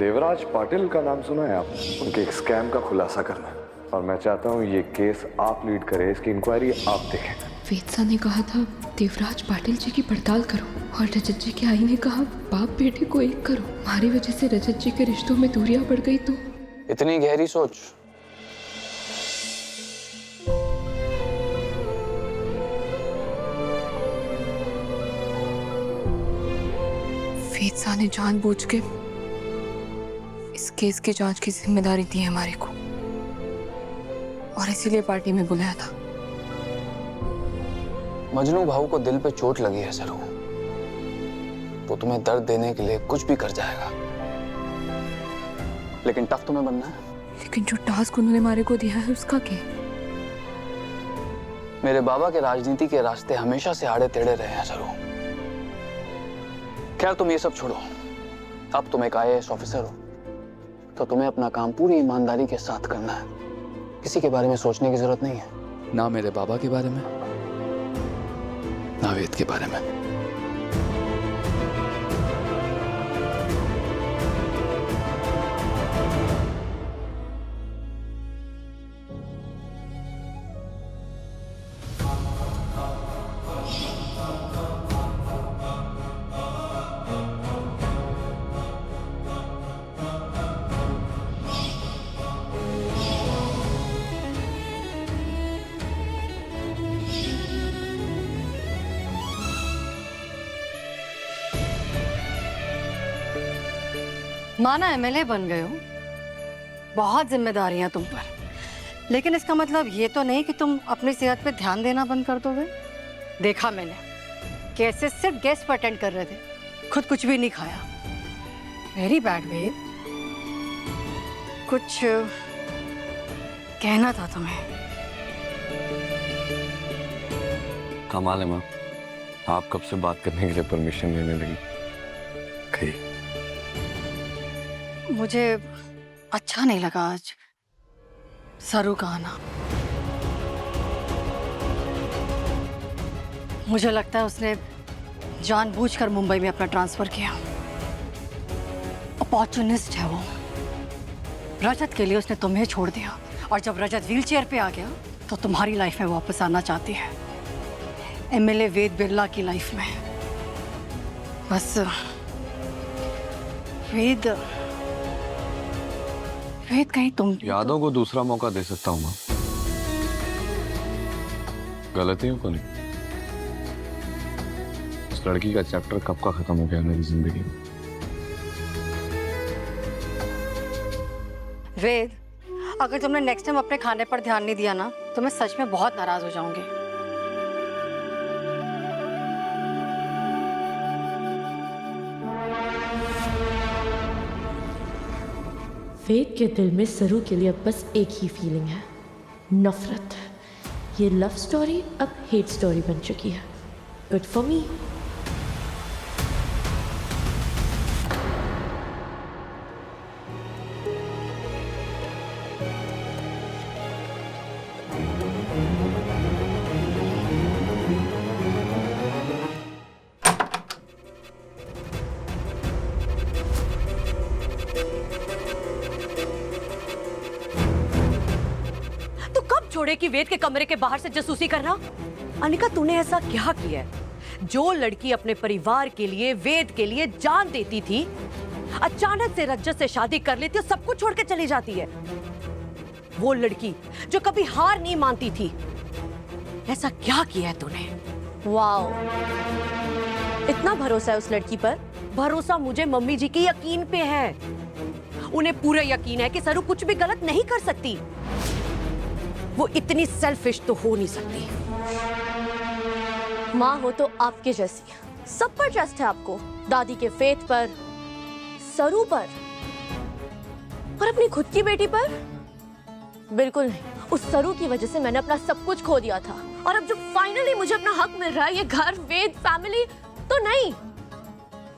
देवराज पाटिल का नाम सुना है आपने? उनके एक स्कैम का खुलासा करना है और मैं चाहता हूँ ये केस आप लीड करें, इसकी इंक्वायरी आप देखें। वेद सा ने कहा था देवराज पाटिल जी की पड़ताल करो और रजत जी के आई ने कहा बाप बेटे को एक करो। हमारी वजह से रजत जी के रिश्तों में दूरियां बढ़ गई तो। इतनी गहरी सोच। वेद सा ने जानबूझ के इस केस की जांच की जिम्मेदारी दी है हमारे को और इसीलिए पार्टी में बुलाया था। मजनू भाऊ को दिल पे चोट लगी है सरू। वो तुम्हें दर्द देने के लिए कुछ भी कर जाएगा, लेकिन टफ तुम्हें बनना है। लेकिन जो टास्क उन्होंने हमारे को दिया है उसका क्या? मेरे बाबा के राजनीति के रास्ते हमेशा से आड़े टेढ़े रहे हैं सरू। खैर तुम ये सब छोड़ो, अब तुम एक IAS ऑफिसर हो तो तुम्हें अपना काम पूरी ईमानदारी के साथ करना है। किसी के बारे में सोचने की जरूरत नहीं है, ना मेरे बाबा के बारे में ना वेद के बारे में। माना MLA बन गए हो, बहुत जिम्मेदारियां तुम पर, लेकिन इसका मतलब ये तो नहीं कि तुम अपनी सेहत पे ध्यान देना बंद कर दोगे। देखा मैंने कैसे सिर्फ गेस्ट पर अटेंड कर रहे थे, खुद कुछ भी नहीं खाया। वेरी बैड वेद। कुछ कहना था तुम्हें। कमाल है माँ, आप कब से बात करने के लिए परमिशन लेने लगी? कही मुझे अच्छा नहीं लगा आज सरू का आना। मुझे लगता है उसने जानबूझकर मुंबई में अपना ट्रांसफर किया। अपॉर्चुनिस्ट है वो। रजत के लिए उसने तुम्हें छोड़ दिया और जब रजत व्हीलचेयर पे आ गया तो तुम्हारी लाइफ में वापस आना चाहती है, MLA वेद बिरला की लाइफ में। बस वेद कहीं तुम यादों को दूसरा मौका दे सकता हूँ माँ, गलतियों को नहीं। इस लड़की का चैप्टर कब का खत्म हो गया मेरी जिंदगी में। वेद, अगर तुमने नेक्स्ट टाइम अपने खाने पर ध्यान नहीं दिया ना तो मैं सच में बहुत नाराज हो जाऊंगी। वेद के दिल में सरू के लिए अब बस एक ही फीलिंग है, नफरत। ये लव स्टोरी अब हेट स्टोरी बन चुकी है। Good for me. छोड़े कि वेद के कमरे के बाहर से जासूसी करना। अनिका, तूने ऐसा क्या किया है? जो लड़की अपने परिवार के लिए, वेद के लिए जान देती थी, अचानक से रजत से शादी कर लेती और सब कुछ छोड़ के चली जाती है। वो लड़की जो कभी हार नहीं मानती थी, ऐसा क्या किया है तूने? वाओ, इतना भरोसा है उस लड़की पर? भरोसा मुझे मम्मी जी के यकीन पे है। उन्हें पूरा यकीन है कि सरू कुछ भी गलत नहीं कर सकती। वो इतनी सेल्फिश तो हो नहीं सकती। माँ हो तो आपके जैसी, सब पर ट्रस्ट है आपको। दादी के फेथ पर, सरू पर, और अपनी खुद की बेटी पर बिल्कुल नहीं। उस सरू की वजह से मैंने अपना सब कुछ खो दिया था और अब जो फाइनली मुझे अपना हक मिल रहा है, ये घर, वेद, फैमिली, तो नहीं,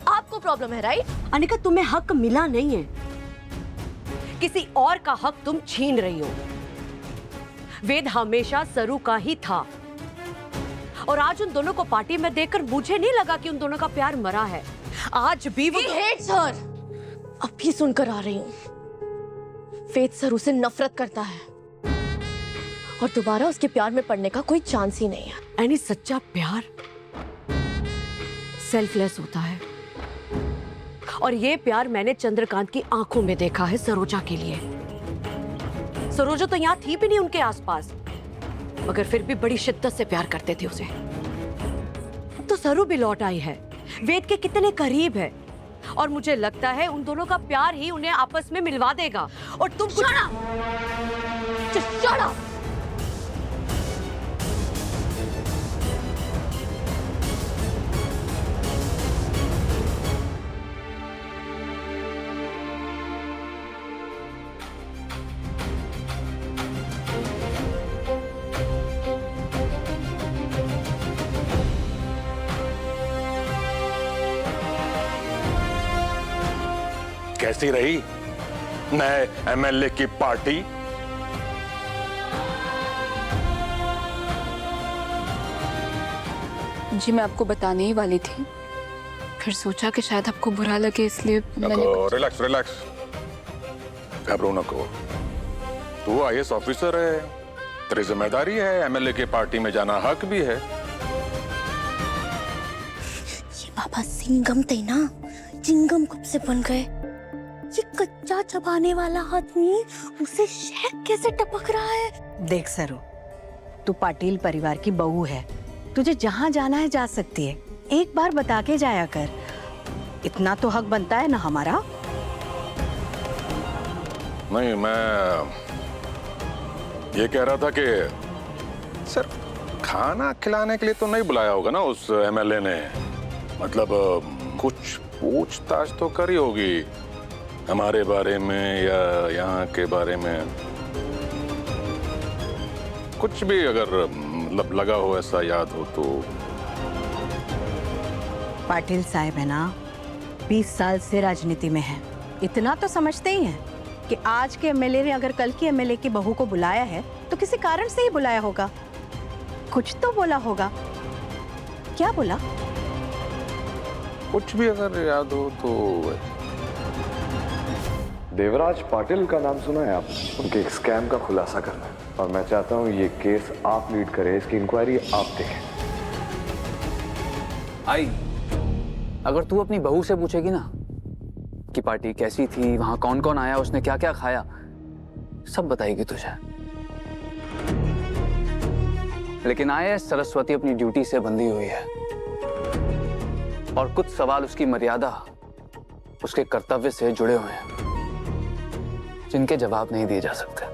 आपको प्रॉब्लम है, राइट? अनिका, तुम्हें हक मिला नहीं है, किसी और का हक तुम छीन रही हो। वेद हमेशा सरू का ही था और आज उन दोनों को पार्टी में देखकर मुझे नहीं लगा कि उन दोनों का प्यार मरा है। आज भी वो He hates her. अब भी सुनकर आ रही हूँ। फेथ सरू से नफरत करता है और दोबारा उसके प्यार में पड़ने का कोई चांस ही नहीं है। यानी सच्चा प्यार सेल्फलेस होता है, और ये प्यार मैंने चंद्रकांत की आंखों में देखा है सरोजा के लिए। सरोजा तो यहाँ थी भी नहीं उनके आसपास, मगर फिर भी बड़ी शिद्दत से प्यार करते थे उसे। अब तो सरू भी लौट आई है, वेद के कितने करीब है, और मुझे लगता है उन दोनों का प्यार ही उन्हें आपस में मिलवा देगा। और तुम Just shut up! कैसी रही नए एमएलए की पार्टी? जी मैं आपको बताने ही वाली थी, फिर सोचा कि शायद आपको बुरा लगे, इसलिए मैंने रिलैक्स रिलैक्स, घबरो नको। तू आईएएस ऑफिसर है, तेरी जिम्मेदारी है, एमएलए की पार्टी में जाना हक भी है। ये बाबा सिंघम थे ना, चिंगम कब से बन गए? ये कच्चा चबाने वाला आदमी उसे शहद कैसे टपक रहा है? देख सरू, तू पाटिल परिवार की बहू है, तुझे जहाँ जाना है जा सकती है, एक बार बता के जाया कर। इतना तो हक बनता है ना हमारा। नहीं, मैं ये कह रहा था कि सर खाना खिलाने के लिए तो नहीं बुलाया होगा ना उस एमएलए ने, मतलब कुछ पूछताछ तो करी होगी हमारे बारे में या यहाँ के बारे में, कुछ भी अगर मतलब लगा हो ऐसा याद हो तो। पाटिल साहब है ना, 20 साल से राजनीति में है, इतना तो समझते ही हैं कि आज के एमएलए ने अगर कल की एमएलए की बहू को बुलाया है तो किसी कारण से ही बुलाया होगा, कुछ तो बोला होगा। क्या बोला? कुछ भी अगर याद हो तो। देवराज पाटिल का नाम सुना है आप? उनके एक स्कैम का खुलासा करना है और मैं चाहता हूँ ये केस आप लीड करें, इसकी इंक्वायरी आप देखें। आई, अगर तू अपनी बहू से पूछेगी ना कि पार्टी कैसी थी, वहां कौन कौन आया, उसने क्या क्या खाया, सब बताएगी तुझे। लेकिन आईएएस सरस्वती अपनी ड्यूटी से बंधी हुई है और कुछ सवाल उसकी मर्यादा, उसके कर्तव्य से जुड़े हुए हैं जिनके जवाब नहीं दिए जा सकते।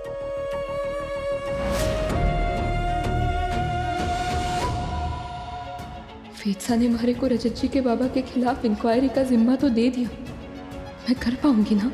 फेत्सा ने हमारे को रजत जी के बाबा के खिलाफ इंक्वायरी का जिम्मा तो दे दिया, मैं कर पाऊंगी ना?